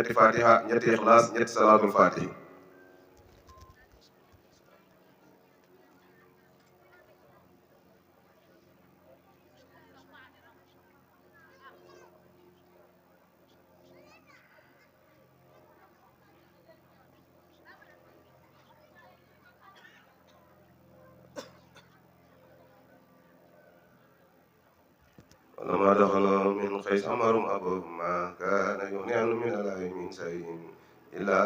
ñetti fatiha ñetti ixlaas ñetti salaatul fatihi ولما دخل من قيس أمر أبوهما كان يغني عنه من الله من شيء إلا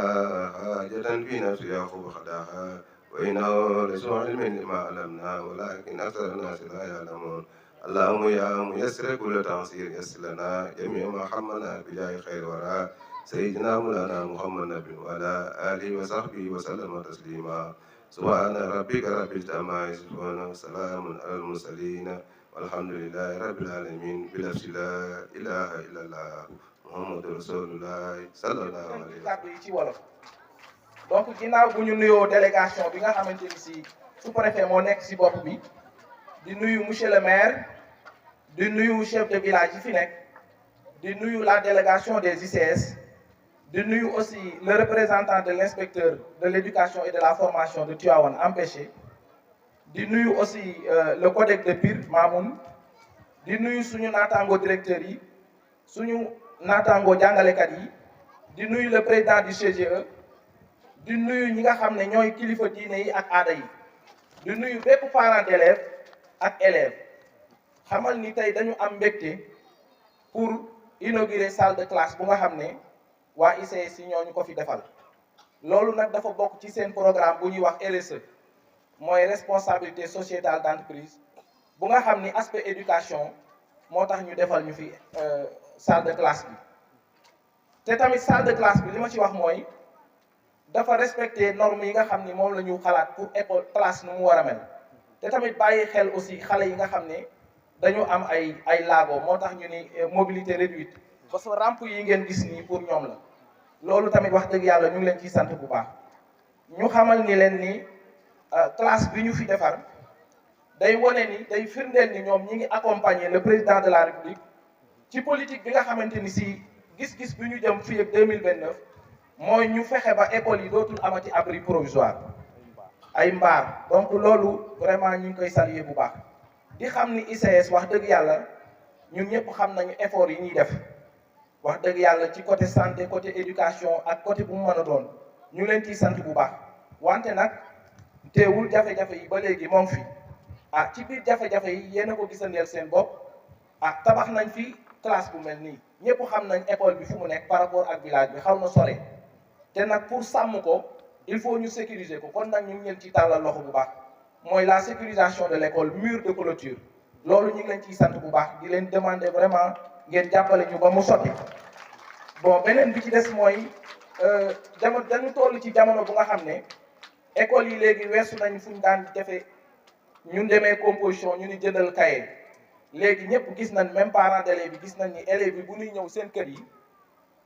حاجة في نفس يعقوب خداها وإنه لسوء علم لما علمنا ولكن أكثر الناس لا يعلمون اللهم يا ميسر كل تعسير يسر لنا جميع ما حملنا بجاه خير وراء سيدنا مولانا محمد نبي وعلى آله وصحبه وسلم تسليما سبحان ربك رب العزة عما يصفون وسلام على المرسلين والحمد لله رب العالمين بلفظ لا إله إلا الله محمد رسول الله صلى الله عليه وسلم. donc ginnaaw bu ñu nuyoo délégation bi nga xamante ni si sous-préfet moo nekk si bopp bi di nuyu monsieur le maire di nuyu chef de village yi fi nekk di nuyu la délégation des ICS di nuyu aussi le représentant de l'inspecteur de l'éducation et de la formation de Tivaouane empêché di nuyu aussi le codec de Pire Mamoun di nuyu suñu naataango directeurs yi suñu naataango jàngalekat yi di nuyu le président du CGE di nuyu ñi nga xam ne ñooy kilifa diine yi ak aada yi di nuyu bépp parent d'élève ak élève xamal ni tey dañu am mbégte pour inaugurer salle de classe bu nga xam ne waa ICS yi ñoo ñu ko fi defal loolu nag dafa bokk ci seen programme bu ñuy wax RSE mooy responsabilité sociétale d'entreprise bu nga xam ni aspect éducation moo tax ñu defal ñu fi salle de classe bi te tamit salle de classe bi li ma ci wax mooy dafa respecter normes yi nga xam ni moom la ñu xalaat pour école classe nu mu war a mel te tamit bàyyi xel aussi xale yi nga xam ne dañu am ay laago moo tax ñu ni mobilité réduite parce que rampe yi ngeen gis nii pour ñoom la loolu tamit wax dëgg yàlla ñu ngi leen ciy sant bu baax ñu xamal ni leen ni classe bi ñu fi defar day wone ni day firndeel ni ñoom ñi ngi accompagner le président de la république ci politique bi nga xamante ni si gis-gis bi ñu jëm fii ak 2029 mooy ñu fexe ba école yi dootul amati abri provisoire ay mbaar donc loolu vraiment ñu ngi koy saluer bu baax di xam ni ICS wax dëgg yàlla ñun ñëpp xam nañu effort yi ñuy def wax dëgg yàlla ci côté santé côté éducation ak côté bu mu mën a doon ñu leen ciy sant bu baax wante nag teewul jafe-jafe yi ba léegi moom fi ci biir jafe-jafe yi yéen a ko gisandeel seen bopp tabax nañ fi classe bu mel nii ñëpp xam nañ école bi fu mu nekk par rapport ak village bi xaw na sore te nag pour sàmm ko il faut ñu sécuriser ko kon nag ñu ngi leen ciy tàllal loxo bu baax mooy la sécurisation de l'école mur de clôture loolu ñu ngi leen ciy sant bu baax di leen demander vraiment ngeen jàppale ñu ba mu sotti bon beneen bi ci des mooy jamono dañu toll ci jamono bu nga xam ne école yi léegi weesu nañ fu ñu daan defee ñun demee composition ñu ni jëndal cahier léegi ñëpp gis nañ même parents d'élèves bi gis nañ ni élèves bi bu ñuy ñëw seen kër yi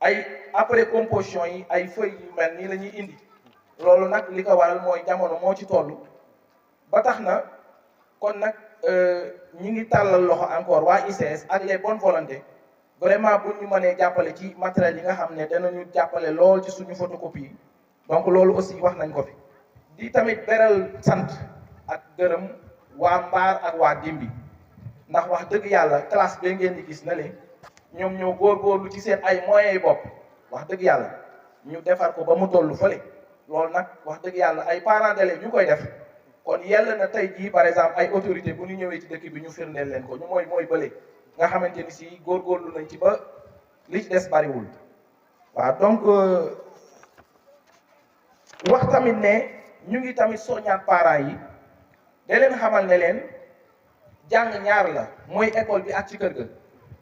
ay après composition yi ay feuilles yu mel nii la ñuy indi loolu nag li ko waral mooy jamono moo ci toll ba tax na kon nag ñi ngi tàllal loxo encore waa ICS ak les bonnes volontés vraiment bu ñu mënee jàppale ci matériel yi nga xam ne danañu jàppale lool ci suñu photocopie donc loolu aussi wax nañ ko fi di tamit beral sant ak gërëm waa Mbaar ak waa Dimbi ndax wax dëgg yàlla classe bee ngeen di gis na le ñoom ñoo góorgóorlu ci seen ay moyens yi bopp wax dëgg yàlla ñu defar ko ba mu tollu fële loolu nag wax dëgg yàlla ay parents d'élèves ñu koy def kon yell na tey jii par exemple ay autorités bu ñu ñëwee ci dëkk bi ñu firndeel leen ko ñu mooy bële nga xamante ni si góorgóorlu nañ ci ba li ci des bariwul waaw donc wax tamit ne ñu ngi tamit soññaat parents yi da leen xamal ne leen jàng ñaar la mooy école bi ak ci kër ga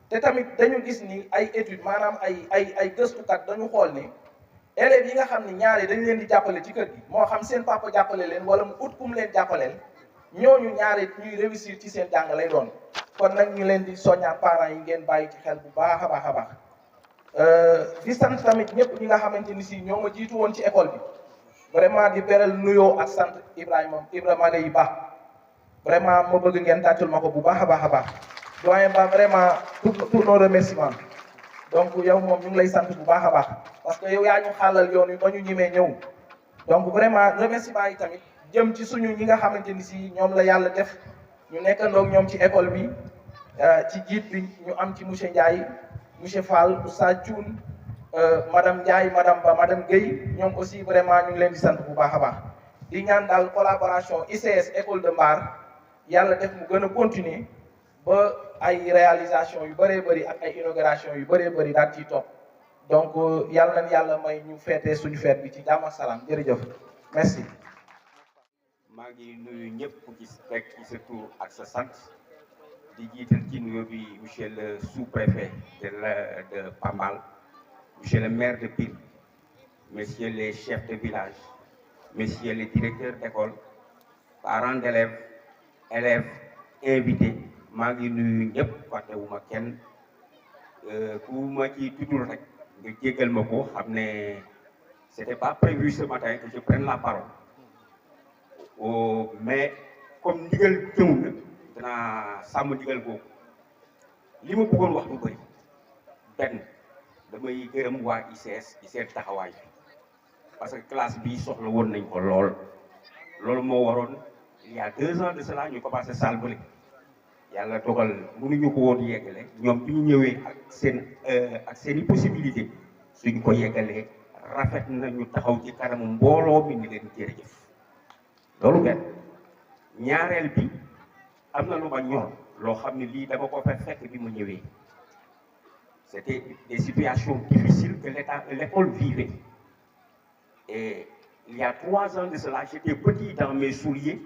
te tamit dañu gis ni ay études maanaam ay gëstukat dañu xool ni élèves yi nga xam ni ñaari dañu leen di jàppale ci kër gi moo xam seen papa jàppale leen wala mu ut kum leen jàppaleel ñooñu ñaari ñuy réussir ci seen jàng lay doon kon nag ñu leen di soññaat parents yi ngeen bàyyi ci xel bu baax a baax a baax di sant tamit ñëpp ñi nga xamante ni si ñoo ma jiitu woon ci école bi vraiment di beral nuyoo ak sant Ibrahima Lay Ba vraiment ma bëgg ngeen tàccul ma ko bu baax a baax a baax doyen Ba vraiment pour nos remerciements donc yow moom ñu ngi lay sant bu baax a baax parce que yow yaa ñu xàllal yoon wi ba ñu ñimee ñëw donc vraiment remerciement yi tamit jëm ci suñu ñi nga xamante ni si ñoom la yàlla def ñu nekkandoog ñoom ci école bi ci jiit bi ñu am ci monsieur Ndiaye monsieur Fall Oustaz Thioune madame Ndiaye madame Ba madame Guèye ñoom aussi vraiment ñu ngi leen di sant bu baax a baax di ñaan daal collaboration ICS école de Mbar yàlla def mu gën a continuer ba ay réalisation yu bëree bëri ak ay inauguration yu bëree bëri daal ciy topp donc yàlla nañ yàlla may ñu feetee suñu feet bi ci jàmm ak salaam jërëjëf merci. maa ngi nuyu ñëpp ku ci fekk ci sa tur ak sa sant di jiital ci nuyoo bi monsieur le sous-préfet de Pambal, monsieur le maire de Pire, messieurs les chefs de village, messieurs les directeurs d'école, parents d'élèves, élèves, invités, maa ngi nuyu ñëpp fàttewuma kenn ku ma ci tuddul rek nga jéggal ma ko xam ne c'était pas prévu ce matin que je prenne la parole mais comme ndigal ñëw na danaa sàmm ndigal boobu li ma bëggoon wax lu bëri benn damay gërëm waa ICS ci seen taxawaay parce que classe bi soxla woon nañ ko loolu moo waroon il y a 2 ans de cela ñu commencé salle bële yàlla dogal mënuñu ko woon yeggale ñoom bi ñu ñëwee ak seeni possibilité suñ ko yeggalee rafet na ñu taxaw ci kanamu mbooloo mi ni leen jërëjëf loolu benn ñaareel bi am na lu ma ñor loo xam ne lii dama ko fekk bi mu ñëwee c'était des situations difficiles que l'école vivait et il y a 3 ans de cela j'étais petit dans mes souliers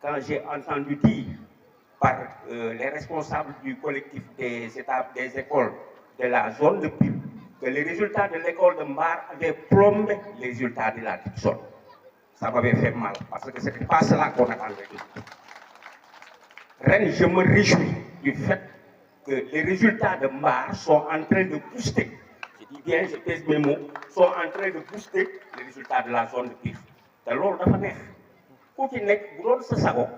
quand j'ai entendu dire par les responsables du collectif des écoles de la zone de Pire que les résultats de l'école de Mbar avaient plombé les résultats de la zone. Ça m'avait fait mal parce que c'était pas cela qu'on attendait. Ren, je me réjouis du fait que les résultats de Mbar sont en train de booster. Je dis bien, je pèse mes mots, sont en train de booster les résultats de la zone de Pire. te loolu dafa neex ku ci nekk bu doon sa sago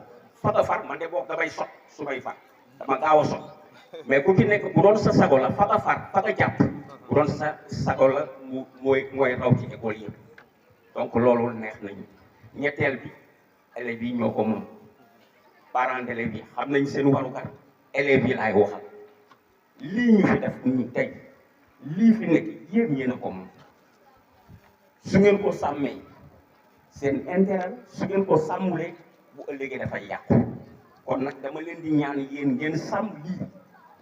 fata far man de boog damay sot su may far dama gaaw a sot mais ku ci nekk bu doon sa sago la fata far fata jàpp bu doon sa sago la mooy raw ci école yi donc loolu neex nañu ñetteel bi élèves yi ñoo ko moom parents d'élèves yi xam nañ seen warugar élèves yi laay waxal lii ñu fi def ñu tey lii fi nekk yéen yéen a ko moom su ngeen ko sàmmee seen intérêt su ngeen ko sàmmulee bu ëllëgee dafay yàqu kon nag dama leen di ñaan yéen ngeen sàmm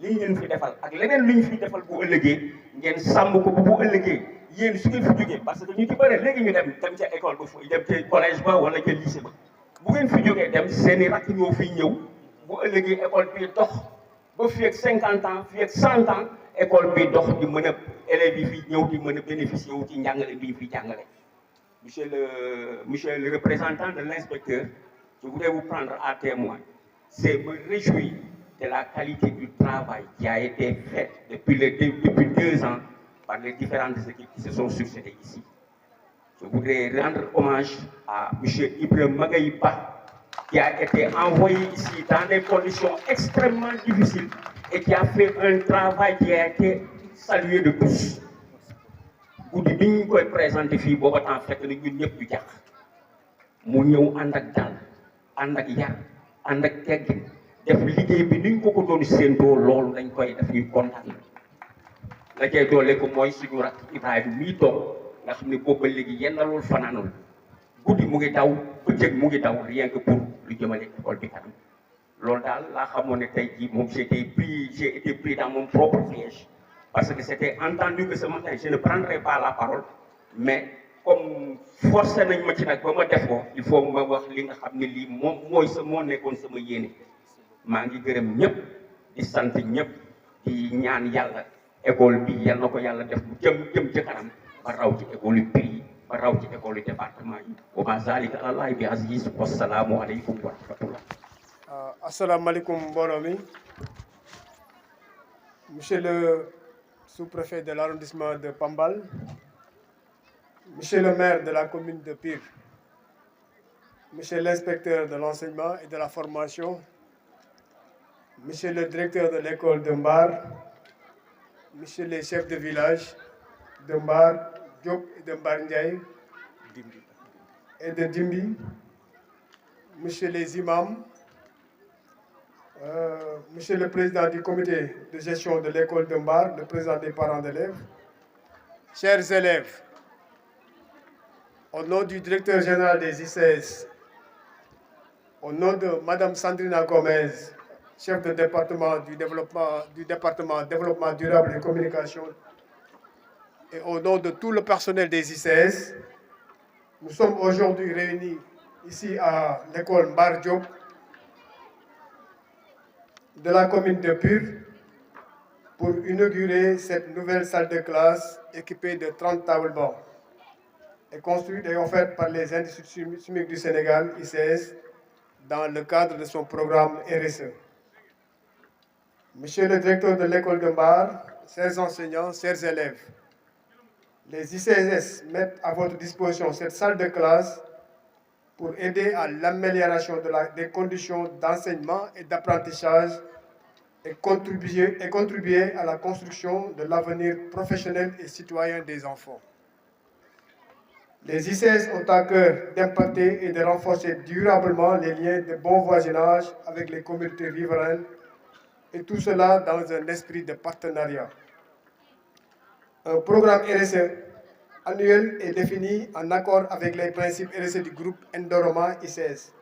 lii ngeen fi defal ak leneen lu ñu fi defal bu ëllëgee ngeen sàmm ko bu ëllëgee yéen su ngeen fi jógee parce que ñu ci bëre léegi ñu dem ca école ba dem ca collège ba wala ca lycée ba bu ngeen fi jógee dem seeni rakk ñoo fiy ñëw bu ëllëgee école bi dox ba fii ak 50 ans fii ak 100 ans école bi dox di mën a élèves yi fi ñëw di mën a bénéficier wu ci njàngale bi fi jàngale. Monsieur le représentant de l'inspecteur, je voudrais vous prendre à témoin. C'est me réjouir de la qualité du travail qui a été fait depuis 2 ans par les différentes équipes qui se sont succédées ici. Je voudrais rendre hommage à monsieur Ibrahim Magaïba, qui a été envoyé ici dans des conditions extrêmement difficiles et qui a fait un travail qui a été salué de tous. guddi bi ñu koy présenté fii booba temps fekk na ñun ñëpp ñu jàq mu ñëw ànd ak dal ànd ak yar ànd ak teggin def liggéey bi ni ñu ko doon séentoo loolu dañ koy def ñuy kontaan la cay doole ko mooy suñu rak Ibrahima mii toog nga xam ne booba léegi yendalul fanaanul guddi mu ngi daw bëccëg mu ngi daw rien que pour lu jëmale école bi kanam loolu daal laa xamoon ne tey jii moom j'ai été pris dans mon propre piège. Parce que c'était entendu que ce matin, je ne prendrai pas la parole, mais comme force nañ ma ci nag ba ma def ko il faut ma wax li nga xam ne lii moom moo nekkoon sama yéene maa ngi gërëm ñëpp di sant ñëpp di ñaan yàlla école bi yal na ko yàlla def bu jëm ci kanam ba raw ci école yu prix yi ba raw ci école yu département yi wa ma zalika alallahi bi aziz wassalaamu aleykum wa rahmatullah. Asalaamaaleykum mbooloo mi monsieur le sous-préfet de l'arrondissement de Pambal, monsieur le maire de la commune de Pire, monsieur l'inspecteur de l'enseignement et de la formation, monsieur le directeur de l'école de Mbar, monsieur les chefs de village de Mbar, Diop et de Mbar Ndiaye et de Dimbi, Monsieur les imams, Monsieur le président du comité de gestion de l'école de Mbar, le président des parents d'élèves, chers élèves, au nom du directeur général des ICS, au nom de Madame Sandrina Gomez, chef de département du département développement durable et communication, et au nom de tout le personnel des ICS, nous sommes aujourd'hui réunis ici à l'école Mbar Diop de la commune de Pur pour inaugurer cette nouvelle salle de classe équipée de 30 tables bancs et construite et offerte par les Instituts chimiques du Sénégal, ICS, dans le cadre de son programme RSE. Monsieur le directeur de l'école de Mbar, chers enseignants, chers élèves, les ICS mettent à votre disposition cette salle de classe pour aider à l'amélioration des conditions d'enseignement et d'apprentissage et contribuer à la construction de l'avenir professionnel et citoyen des enfants. Les ICS ont à cœur d'impacter et de renforcer durablement les liens de bon voisinage avec les communautés riveraines, et tout cela dans un esprit de partenariat. Un programme RSE annuel est défini en accord avec les principes RSE du groupe Endoroma ICS.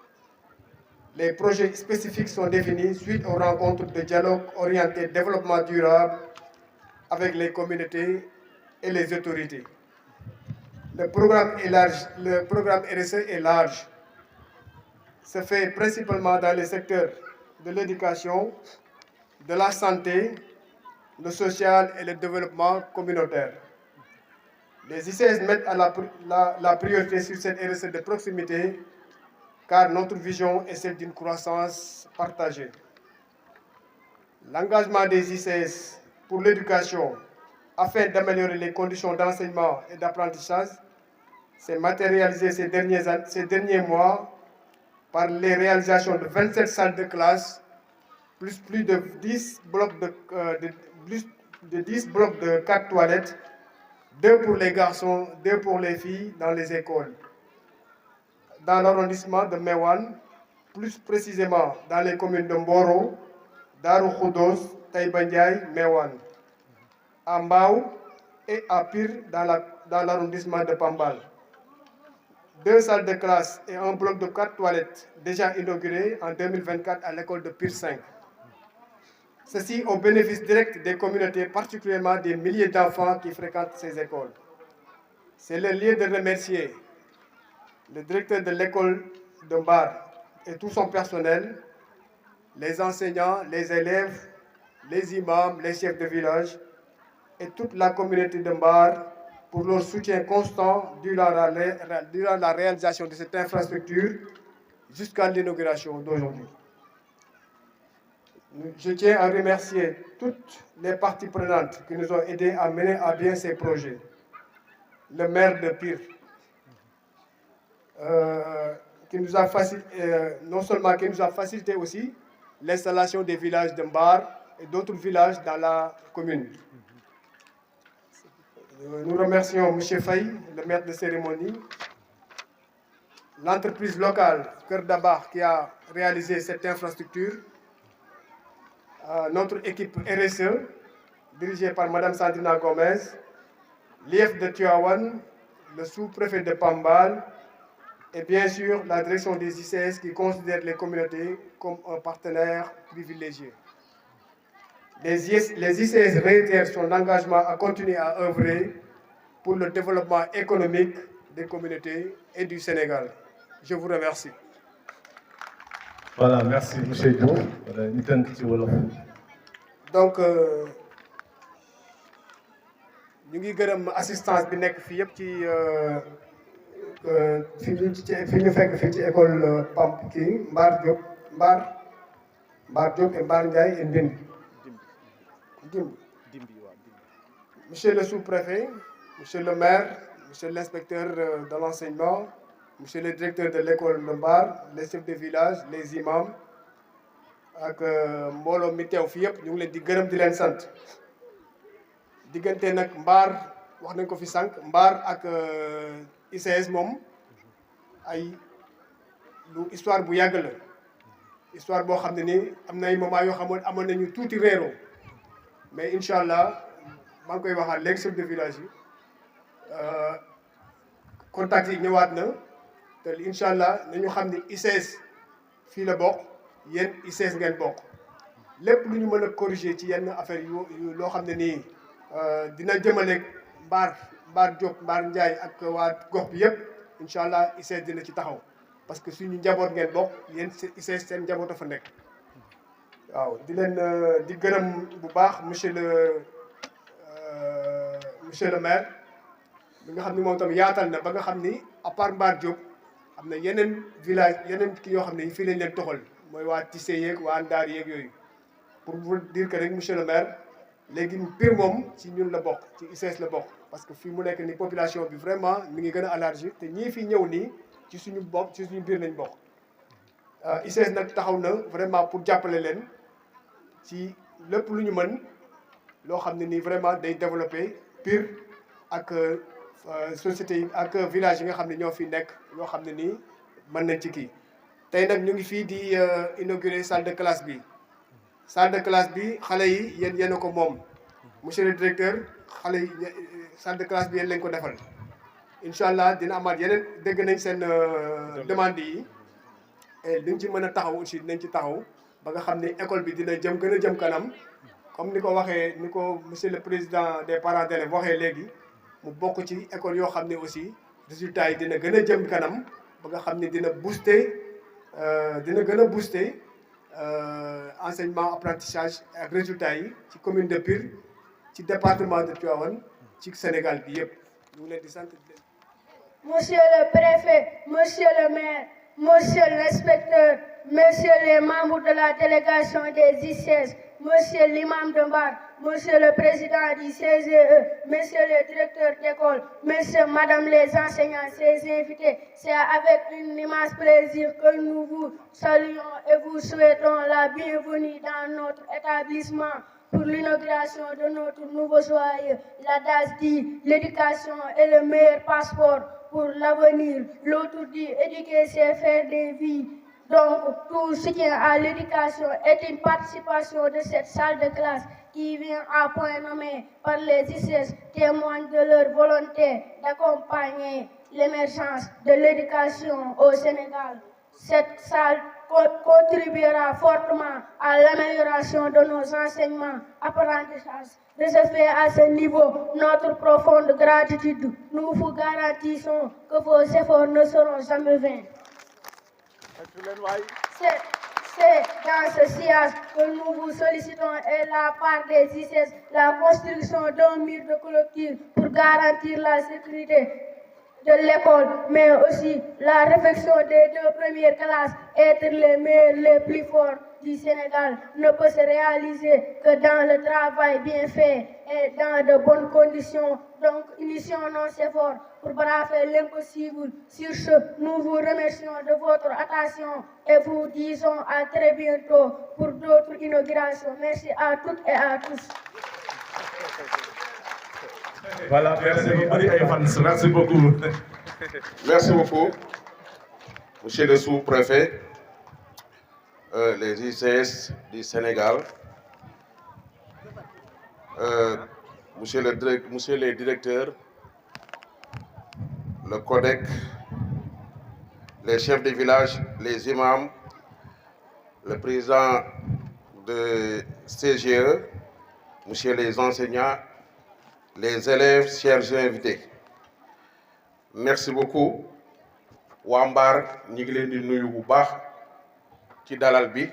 Les projets spécifiques sont définis suite aux rencontres de dialogue orienté développement durable avec les communautés et les autorités. Le programme RSE est large, se fait principalement dans les secteurs de l'éducation, de la santé, le social et le développement communautaire. Les ICS mettent la priorité sur cette RSE de proximité car notre vision est celle d'une croissance partagée. L'engagement des ICS pour l'éducation afin d'améliorer les conditions d'enseignement et d'apprentissage s'est matérialisé ces derniers mois par les réalisations de 27 salles de classe, plus de 10 blocs de 4 toilettes, 2 pour les garçons, 2 pour les filles dans les écoles. Dans l'arrondissement de Mewan, plus précisément dans les communes de Mboro, Darou Khoudos, Taïba Ndiaye, Mewan, à Mbao et à Pire dans l'arrondissement de Pambal. 2 salles de classe et un bloc de 4 toilettes déjà inaugurés en 2024 à l'école de Pire 5. Ceci au bénéfice direct des communautés, particulièrement des milliers d'enfants qui fréquentent ces écoles. C'est le lieu de remercier le directeur de l'école de Mbar et tout son personnel, les enseignants, les élèves, les imams, les chefs de village et toute la communauté de Mbar pour leur soutien constant durant la réalisation de cette infrastructure jusqu'à l'inauguration d'aujourd'hui. Je tiens à remercier toutes les parties prenantes qui nous ont aidés à mener à bien ces projets. Le maire de Pire, qui nous a facilité aussi l'installation des villages de Mbar et d'autres villages dans la commune. Nous remercions M. Faye, le maître de cérémonie, l'entreprise locale Cœur d'Abar qui a réalisé cette infrastructure, notre équipe RSE dirigée par Mme Sandrina Gomez, l'IF de Tivaouane, le sous-préfet de Pambal et bien sûr la direction des ICS qui considère les communautés comme un partenaire privilégié. Les ICS réitèrent son engagement à continuer à œuvrer pour le développement économique des communautés et du Sénégal. Je vous remercie. Voilà, merci M. Diop. Donc, ñu ngi gërëm assistance bi nekk fii yëpp ci fi ñu fekk fii ci école Mbar Diop et Mbar Ndiaye et Ndimbi. Monsieur le sous-préfet, monsieur le maire, monsieur l'inspecteur de l'enseignement, monsieur le directeur de l'école de Mbar, les chefs de village, les imams ak mbooloo mi teew fii yëpp ñu ngi leen di gërëm di leen sant diggante nag Mbar wax nañ ko fi sànq Mbar ak ICS moom ay lu histoire bu yàgg la histoire boo xam ne ni am na ay moment yoo xamoon amoon nañu tuuti réeroo mais incha allah maa ngi koy waxaat léegi chef de village yi contact yi ñëwaat na te incha allah nañu xam ni ICS fii la bokk yéen ICS ngeen bokk lépp lu ñu mën a corriger ci yenn affaire yu loo xam ne nii dina jëmale Mbar Diop Mbar Ndiaye ak waa gox bi yëpp incha allah ICS dina ci taxaw parce que suñu njaboot ngeen bokk yéen ICS seen njaboot a fa nekk waaw di leen di gërëm bu baax monsieur le maire bi nga xam ni moom tam yaatal na ba nga xam ni à part Mbar Diop am na yeneen village yeneen kii yoo xam ne fii lañ leen toxal mooy waa Tissé yeeg waa Ndaar yeeg yooyu pour vous dire que rek monsieur le maire léegi Pire moom ci ñun la bokk ci ICS la bokk parce que fii mu nekk ni population bi vraiment mi ngi gën a élargi te ñii fi ñëw nii ci suñu bopp ci suñu biir lañ bokk ICS nag taxaw na vraiment pour jàppale leen ci lépp lu ñu mën loo xam ne nii vraiment day développer Pire ak société yi ak village yi nga xam ne ñoo fi nekk yoo xam ne nii mën nañ ci kii tey nag ñu ngi fii di inaugurer salle de classe bi salle de classe bi xale yi yéen a ko moom monsieur le directeur xale yi salle de classe bi yéen lañ ko defal incha allah dina amaat yeneen dégg nañ seen demande yi et liñ ci mën a taxaw aussi dinañ ci taxaw ba nga xam ne école bi dina gën a jëm kanam comme ni ko waxee ni ko monsieur le président des parents d'élèves waxee léegi mu bokk ci école yoo xam ne aussi résultats yi dina gën a jëm kanam ba nga xam ne dina gën a booster enseignement apprentissage ak résultats yi ci commune de Pire ci département de Tivaouane ci Sénégal bi yëpp ñu ngi leen di sant. Monsieur le préfet, monsieur le maire, monsieur l'inspecteur, messieurs les membres de la délégation des ICS, monsieur l'imam de Mbar, monsieur le président du CGE, messieurs les directeurs d'école, messieurs, madame les enseignants, ces invités, c'est avec un immense plaisir que nous vous saluons et vous souhaitons la bienvenue dans notre établissement pour l'inauguration de notre nouveau joyau. L'adage dit, l'éducation est le meilleur passeport pour l'avenir. L'autre dit, éduquer c'est faire des vies. Donc, tout soutien à l'éducation est une participation de cette salle de classe qui vient à point nommé par les ICS, témoigne de leur volonté d'accompagner l'émergence de l'éducation au Sénégal. Cette salle contribuera fortement à l'amélioration de nos enseignements, apprentissages. De ce fait, à ce niveau, notre profonde gratitude, nous vous garantissons que vos efforts ne seront jamais vains. C'est dans ce sillage que nous vous sollicitons et la part des ICS, la construction d'un mur de clôture pour garantir la sécurité de l'école, mais aussi la réfection des 2 premières classes, être les meilleurs, les plus forts du Sénégal, ne peut se réaliser que dans le travail bien fait et dans de bonnes conditions. Donc, initions nos efforts pour braver l'impossible. Sur ce, nous vous remercions de votre attention et vous disons à très bientôt pour d'autres inaugurations. Merci à toutes et à tous. Voilà, merci beaucoup. Merci beaucoup, monsieur le sous-préfet, les ICS du Sénégal, monsieur les directeurs, le CODEC, les chefs de village, les imams, le président de CGE, monsieur les enseignants, les élèves, chers invités. Merci beaucoup. waa Mbar ñi ngi leen di nuyu bu baax ci dalal bi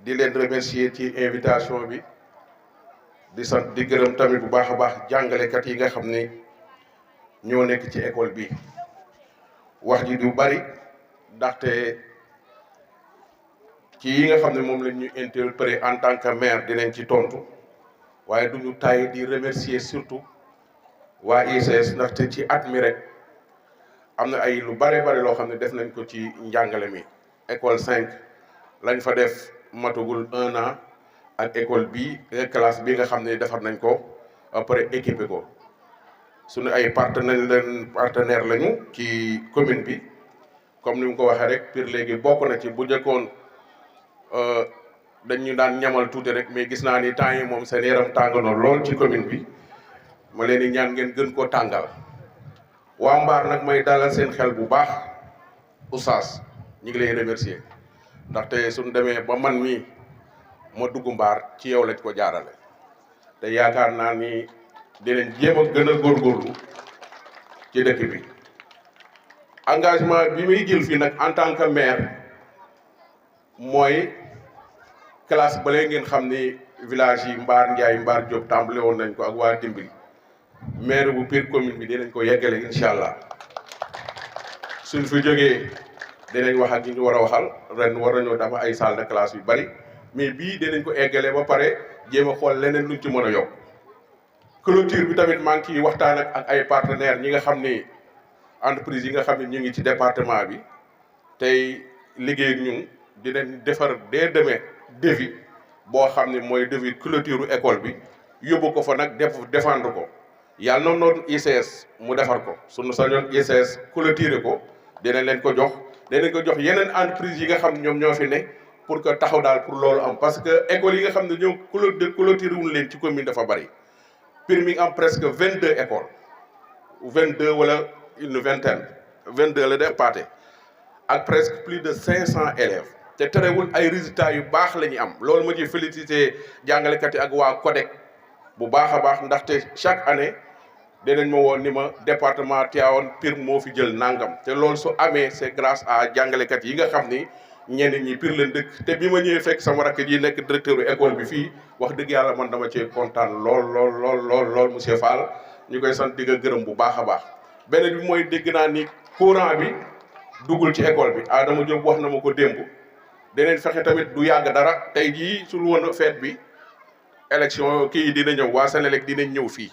di leen remercier ci invitation bi di sant di gërëm tamit bu baax a baax jàngalekat yi nga xam ni ñoo nekk ci école bi wax ji du bari ndaxte ci yi nga xam ne moom lañ ñu interpellé en tant que maire dinañ ci tontu waaye duñu tay di remercier surtout waa ICS ndaxte ci at mi rek am na ay lu bare loo xam ne def nañ ko ci njàngale mi école 5 lañ fa def matagul 1 an ak école bi classe bi nga xam ne defar nañ ko après équipé ko suñu ay partenaire lañu ci commune bi comme ni mu ko waxee rek Pire léegi bokk na ci bu njëkkoon dañu daan ñamal tuuti rek mais gis naa ni temps yi moom seen yaram tàng na lool ci commune bi ma leen di ñaan ngeen gën koo tàngal waa Mbar nag may dalal seen xel bu baax Oustaz ñu ngi lay remercier ndaxte suñu demee ba man mii ma dugg Mbar ci yow lañ ko jaarale te yaakaar naa ni dinañ jéem a gën a góorgóorlu ci dëkk bi engagement bi muy jël fii nag en tant que maire mooy classe bale ngeen xam ni village yi Mbar Ndiaye Mbar Diop tàmbale woon nañ ko ak waa Dimbali maire bu Pire commune bi dinañ ko yeggale incha allah suñ fi jógee dinañ wax ak ñi ñu war a waxal ren war nañoo dafa ay salle de classe yu bari mais bii dinañ ko eggale ba pare jéem a xool leneen luñ ci mën a yokk clôture bi tamit maa ngi ciy waxtaan ak ay partenaires ñi nga xam ni entreprise yi nga xam ne ñu ngi ci département bi tey liggéey ak ñun dinañ defar dès demain devis boo xam ne mooy devis clôture école bi yóbbu ko fa nag défendre ko yàlla noonu noonu ICS mu defar ko sunu sañoon ICS clôturer ko dinañ leen ko jox dinañ ko jox yeneen entreprise yi nga xam ne ñoom ñoo fi ne pour que taxaw daal pour loolu am parce que écoles yi nga xam ne ñoo clôturer wuñ leen ci commune dafa bari Pire mi am presque 22 écoles 22 wala une vingtaine 22 la def paate ak presque plus de 500 élèves te terewul ay résultats yu baax la ñuy am loolu ma ci félicité jàngalekat yi ak waa CODEC bu baax a baax ndaxte chaque année dinañ ma woon ni ma département Tivaouane Pire moo fi jël nangam te loolu su amee c'est grâce à jàngalekat yi nga xam ni ñenn ñi Pire leen dëkk te bi ma ñëwee fekk sama rakk ji nekk directeur école bi fii wax dëgg yàlla man dama cee kontaan lool monsieur Fall ñu koy sant di nga gërëm bu baax a baax. beneen bi mooy dégg naa ni courant bi duggul ci école bi Adama Diop wax na ma ko démb deneen fexe tamit du yàgg dara tey jii sul woon fête bi élection kii dina ñëw waa Sénélec dinañ ñëw fii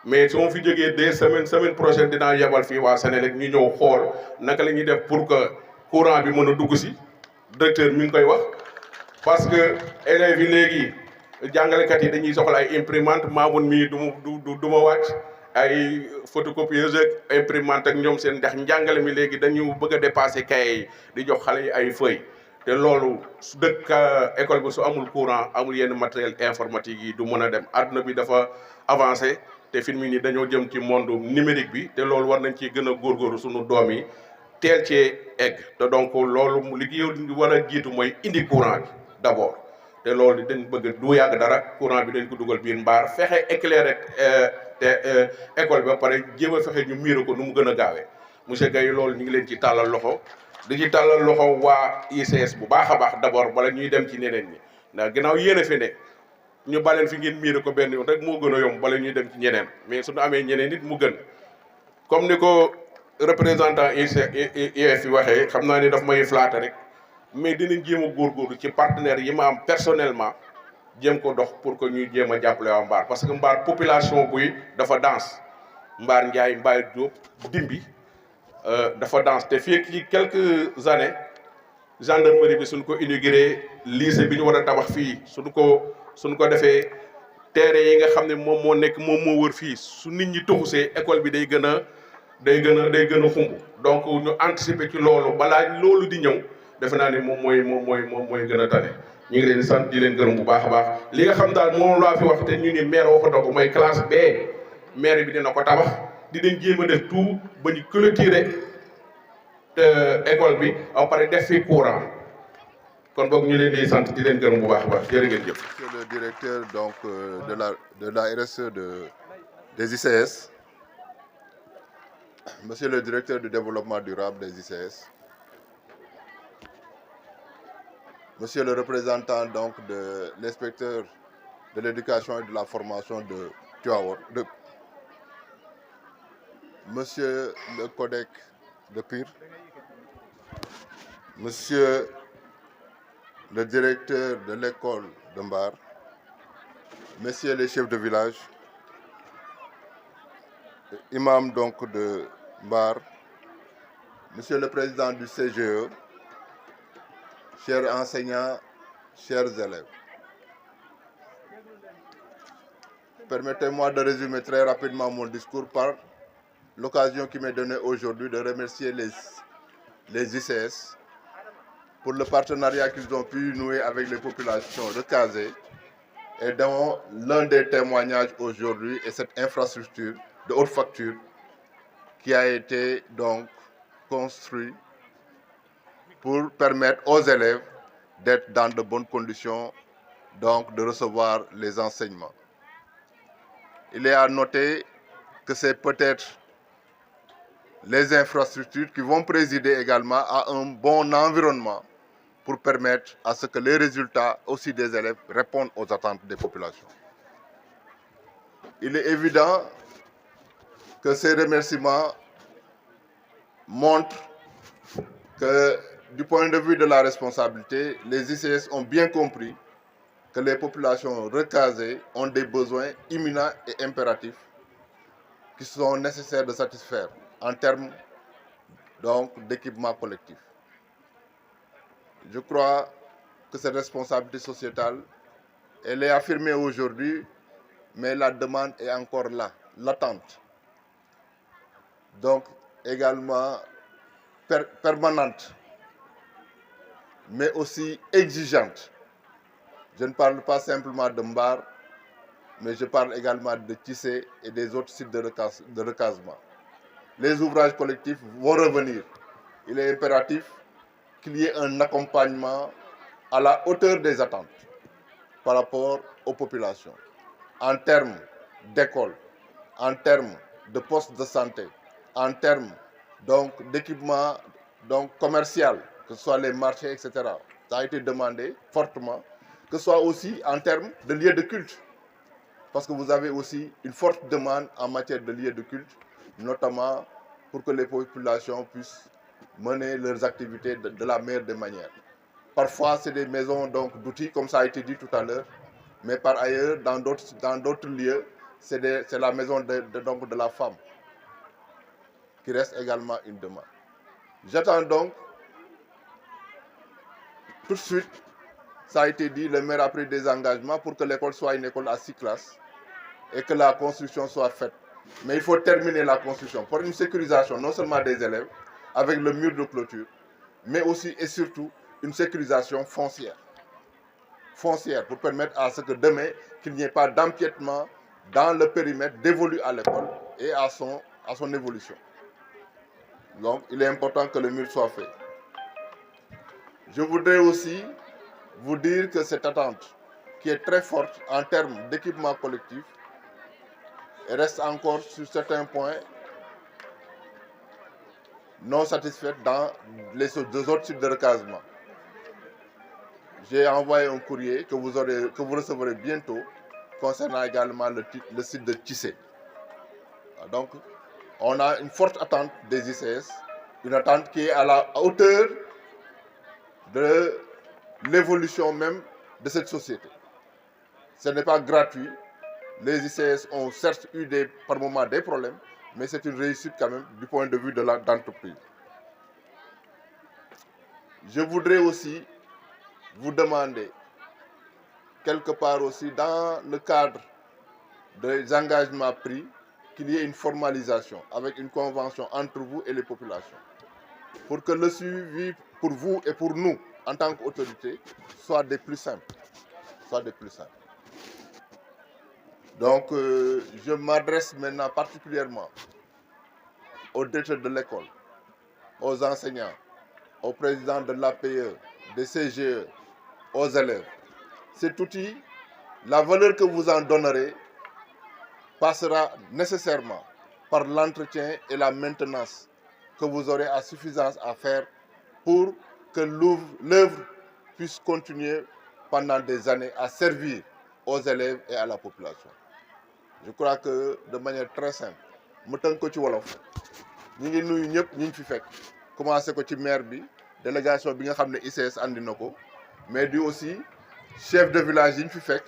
mais su ma fi jógee des semaine prochaine dinaa yebal fii waa Sénélec ñu ñëw xool naka la ñuy def pour que courant bi mën a dugg si directeur mi ngi koy wax parce que élèves yi léegi jàngalekat yi dañuy soxla ay imprimante maamun mii du ma wàcc ay photocopieuse ak imprimante ak ñoom seen ndax njàngale mi léegi dañu bëgg a dépasser cahier yi di jox xale yi ay feuilles te loolu su dëkk école bi su amul courant amul yenn matériel informatique yi du mën a dem adduna bi dafa avancé te fi mu nii dañoo jëm ci monde numérique bi te loolu war nañ ci gën a góorgóorlu suñu doom yi teel cee egg te donc loolu li war a jiitu mooy indi courant bi d'abord te loolu dañ bëgg du yàgg dara courant bi dañ ko dugal biir Mbar fexe éclairer te école bi ba pare jéem a fexe ñu miir ko nu mu gën a gaawee monsieur Gaye loolu ñu ngi leen ci tàllal loxo di ci tàllal loxo waa ICS bu baax a baax d'abord bala ñuy dem ci ñeneen ñi ndax ginnaaw yéen a fi ne ñu baleen fi ngeen miir ko benn yoon rek moo gën a yomb bala ñuy dem ci ñeneen mais suñu amee ñeneen nit mu gën comme ni ko représentant IEF yi waxee xam naa ni daf may flatter rek mais dinañ jéem a góorgóorlu ci partenaires yi ma am personnellement jéem ko dox pour que ñuy jéem a jàppale waa Mbar parce que Mbar population buy dafa dense Mbar Ndiaye Mbaye Diop Dimbi dafa dense te fii ci quelques années gendarmerie bi suñ ko inauguré lycée bi ñu war a tabax fii suñ ko defee terrain yi nga xam ne moom moo wër fii su nit ñi tuxusee école bi day gën a xumb donc ñu anticiper ci loolu balaa loolu di ñëw defe naa ni moom mooy gën a tane ñu ngi leen di sant di leen gërëm bu baax a baax li nga xam daal moom laa fi wax te ñu ni maire waxu na ko mooy classe B maire bi dina ko tabax dinañ jéem a def tout ba ñu clôturer école bi ba pare def fi courant kon boog ñu leen di sant di leen gërëm bu baax a baax jërë ngeen jëf. Monsieur le directeur donc de la RSE des ICS, monsieur le directeur du développement durable des ICS, monsieur le représentant donc de l'inspecteur de l'éducation et de la formation de Tivaouane, monsieur le CODEC de Pire, monsieur le directeur de l'école de Mbar, messieurs les chefs de village, imam donc de Mbar, monsieur le président du CGE, chers enseignants, chers élèves. Permettez-moi de résumer très rapidement mon discours par l'occasion qui m'est donnée aujourd'hui de remercier les ICS pour le partenariat qu'ils ont pu nouer avec les populations recasées. Et dont l'un des témoignages aujourd'hui est cette infrastructure de haute facture qui a été donc construite pour permettre aux élèves d'être dans de bonnes conditions, donc de recevoir les enseignements. Il est à noter que c'est peut-être les infrastructures qui vont présider également à un bon environnement pour permettre à ce que les résultats aussi des élèves répondent aux attentes des populations. Il est évident que ces remerciements montrent que du point de vue de la responsabilité, les ICS ont bien compris que les populations recasées ont des besoins imminents et impératifs qui sont nécessaires de satisfaire en termes d'équipement collectif. Je crois que cette responsabilité sociétale, elle est affirmée aujourd'hui, mais la demande est encore là, latente. Donc également permanente, mais aussi exigeante. Je ne parle pas simplement de Mbar, mais je parle également de Tissé et des autres sites de recasement. Les ouvrages collectifs vont revenir. Il est impératif qu'il y ait un accompagnement à la hauteur des attentes par rapport aux populations, en termes d'école, en termes de postes de santé, en termes d'équipement commercial, que ce soit les marchés, etc. Ça a été demandé fortement, que ce soit aussi en termes de lieux de culte, parce que vous avez aussi une forte demande en matière de lieux de culte, notamment pour que les populations puissent mener leurs activités de la meilleure des manières. Parfois, c'est des maisons d'outils, comme ça a été dit tout à l'heure, mais par ailleurs, dans d'autres lieux, c'est la maison de la femme qui reste également une demande. J'attends donc, tout de suite, ça a été dit, le maire a pris des engagements pour que l'école soit une école à 6 classes et que la construction soit faite. Mais il faut terminer la construction pour une sécurisation non seulement des élèves, avec le mur de clôture, mais aussi et surtout une sécurisation foncière. Foncière pour permettre à ce que demain, qu'il n'y ait pas d'empiètement dans le périmètre dévolu à l'école et à son évolution. Donc, il est important que le mur soit fait. Je voudrais aussi vous dire que cette attente, qui est très forte en termes d'équipement collectif, reste encore sur certains points non satisfaite dans les deux autres sites de recasement. J'ai envoyé un courrier que vous recevrez bientôt concernant également le site de Tissé. Donc, on a une forte attente des ICS, une attente qui est à la hauteur de l'évolution même de cette société. Ce n'est pas gratuit. Les ICS ont certes eu par moments des problèmes, mais c'est une réussite quand même du point de vue de l'entreprise. Je voudrais aussi vous demander, quelque part aussi, dans le cadre des engagements pris, qu'il y ait une formalisation avec une convention entre vous et les populations, pour que le suivi pour vous et pour nous, en tant qu'autorité, soit des plus simples. Donc, je m'adresse maintenant particulièrement aux directeurs de l'école, aux enseignants, aux présidents de l'APE, des CGE, aux élèves. Cet outil, la valeur que vous en donnerez passera nécessairement par l'entretien et la maintenance que vous aurez à suffisance à faire pour que l'œuvre puisse continuer pendant des années à servir aux élèves et à la population. Je crois que de manière très simple, mu tënk ko ci wolof ñi ngi nuyu ñëpp ñi fi fekk commencé ko ci maire bi délégation bi nga xam ne ICS andi na ko mais di aussi chef de village yi ñu fi fekk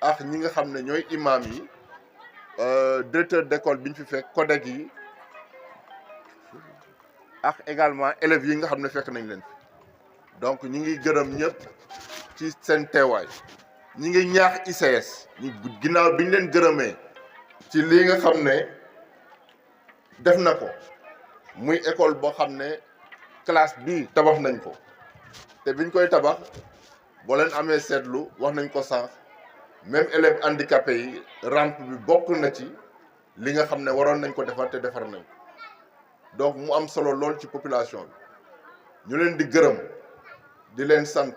ak ñi nga xam ne ñooy imam yi directeur d'école bi ñu fi fekk codec yi ak également élèves yi nga xam ne fekk nañ leen fi donc ñi ngi gërëm ñëpp ci seen teewaay ñi ngi ñaax ICS ñu ginnaaw bi ñu leen gërëmee ci lii nga xam ne def na ko muy école boo xam ne classe bii tabax nañ ko te biñ koy tabax boo leen amee seetlu wax nañ ko sànq même élèves handicapés yi rampe bi bokk na ci li nga xam ne waroon nañ ko defar te defar nañ ko donc mu am solo lool ci population bi ñu leen di gërëm di leen sant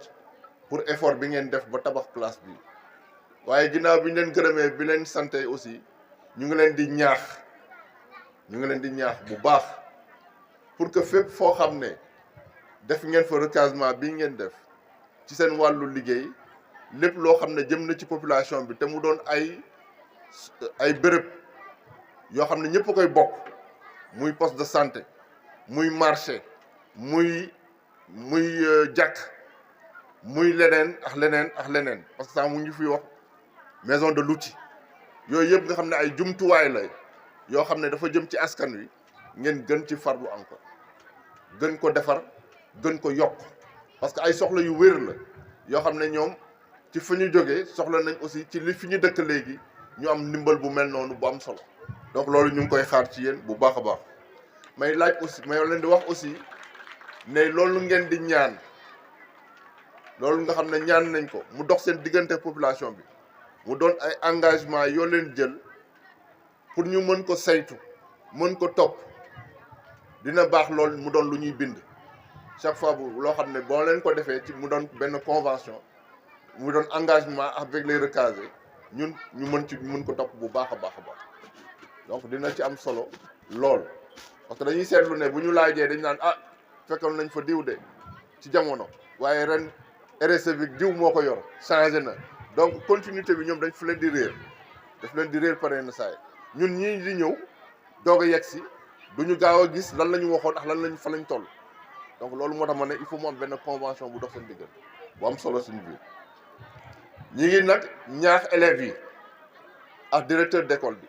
pour effort bi ngeen def ba tabax classe bi waaye ginnaaw bi ñu leen gërëmee bi leen santé aussi ñu ngi leen di ñaax bu baax pour que fépp foo xam ne def ngeen fa recasement bi ngeen def ci seen wàllu liggéey lépp loo xam ne jëm na ci population bi te mu doon ay béréb yoo xam ne ñëpp a koy bokk muy poste de santé muy marché muy jàkk muy leneen ak leneen parce que sax mu ngi fi wax maison de l'outil yooyu yëpp nga xam ne ay jumtuwaay la yoo xam ne dafa jëm ci askan wi ngeen gën ci farlu encore gën ko defar gën ko yokk parce que ay soxla yu wér la yoo xam ne ñoom ci fi ñu jógee soxla nañ aussi ci li fi ñu dëkk léegi ñu am ndimbal bu mel noonu bu am solo donc loolu ñu ngi koy xaar ci yéen bu baax a baax may laaj aussi may leen di wax aussi ne loolu ngeen di ñaan loolu nga xam ne ñaan nañ ko mu dox seen diggante population bi mu doon ay engagement yoo leen jël pour ñu mën ko saytu mën ko topp dina baax lool mu doon lu ñuy bind chaque fois bu loo xam ne boo leen ko defee ci mu doon benn convention mu doon engagement avec les recasés ñun ñu mën ko topp bu baax a baax donc dina ci am solo lool parce que dañuy seetlu ne bu ñu laajee dañ naan fekkoon nañ fa diw de ci jamono waaye ren RSE bi diw moo ko yor changé na donc continuité bi ñoom dañ fa leen di réer daf leen di réer pare na saay ñun ñii di ñëw doog a yegg si du ñu gaaw a gis lan la ñu waxoon ak lan lañ fa lañ toll donc loolu moo tax ma ne il faut mu am benn convention bu dox seen diggal bu am solo suñu biir ñi ngi nag ñaax élèves yi ak directeur d'école bi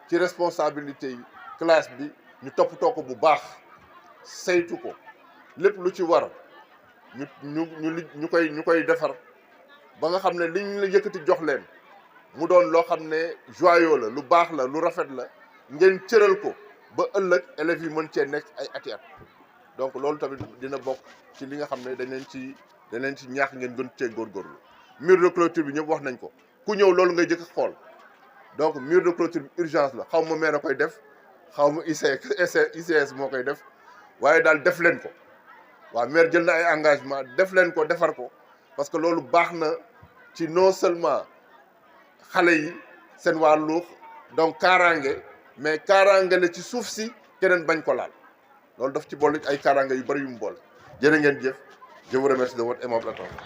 ci responsabilité yi classe bi ñu toppatoo ko bu baax saytu ko lépp lu ci war ñu koy defar ba nga xam ne liñ la yëkkati jox leen mu doon loo xam ne joyau la lu baax la lu rafet la ngeen cëral ko ba ëllëg élèves yi mën cee nekk ay ati at donc loolu tamit dina bokk ci li nga xam ne dañ leen ci ñaax ngeen gën cee góorgóorlu mur de clôture bi ñëpp wax nañ ko ku ñëw loolu ngay jëkk xool donc mur de clôture bi urgence la xaw ma maire a koy def xaw ma ICS moo koy def waaye daal def leen ko waaw maire jël na ay engagement def leen ko defar ko parce que loolu baax na ci non seulement xale yi seen wàllu donc kaaraange mais kaaraange la ci suuf si keneen bañ ko laal loolu daf ci boole ay kaaraange yu bari yu mu boole jërë ngeen jëf je vous remercie de votre aimable attention.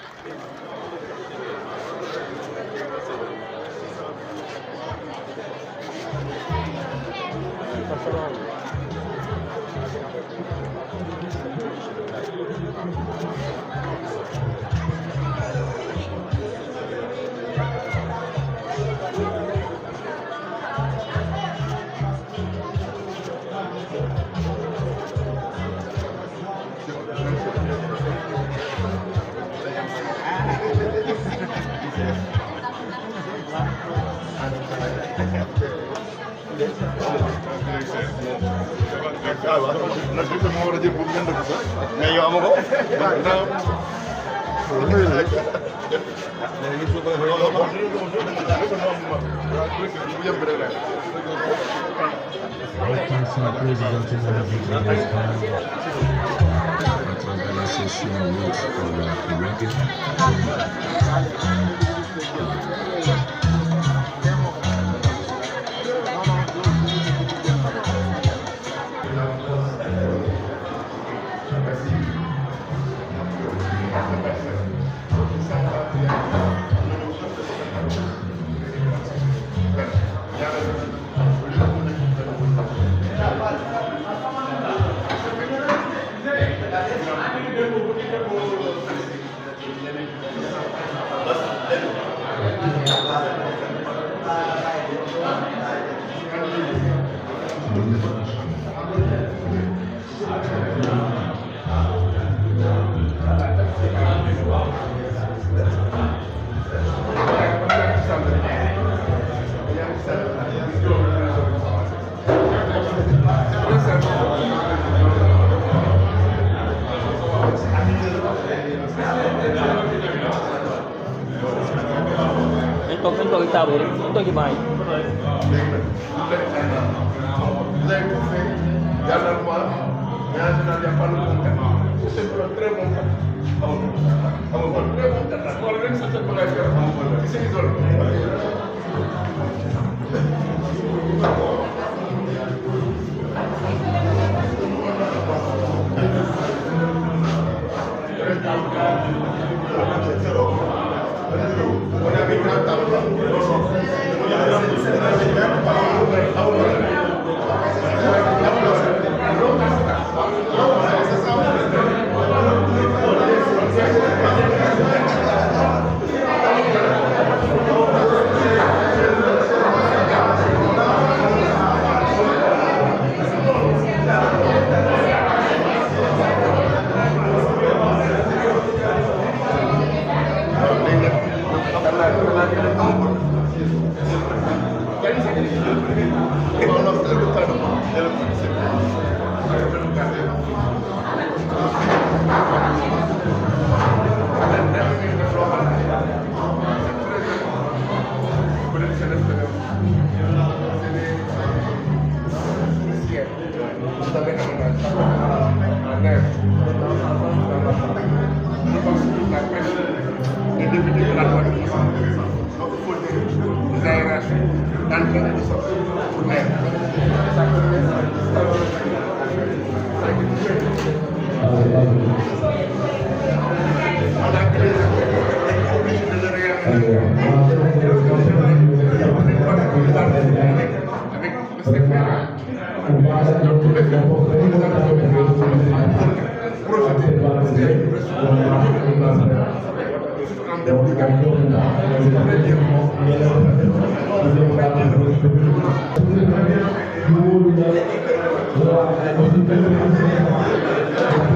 Let's toog nañ toog table rek nañ toog ci banc yi. Vous avez tout fait, il y a l'allemand, mais en général, il n'y a pas le bon cadre. C'est un très bon cadre. Très bon cadre. Voilà, même ça, c'est pas la faire. Il s'isole. On a mis 30 tables. Thank you.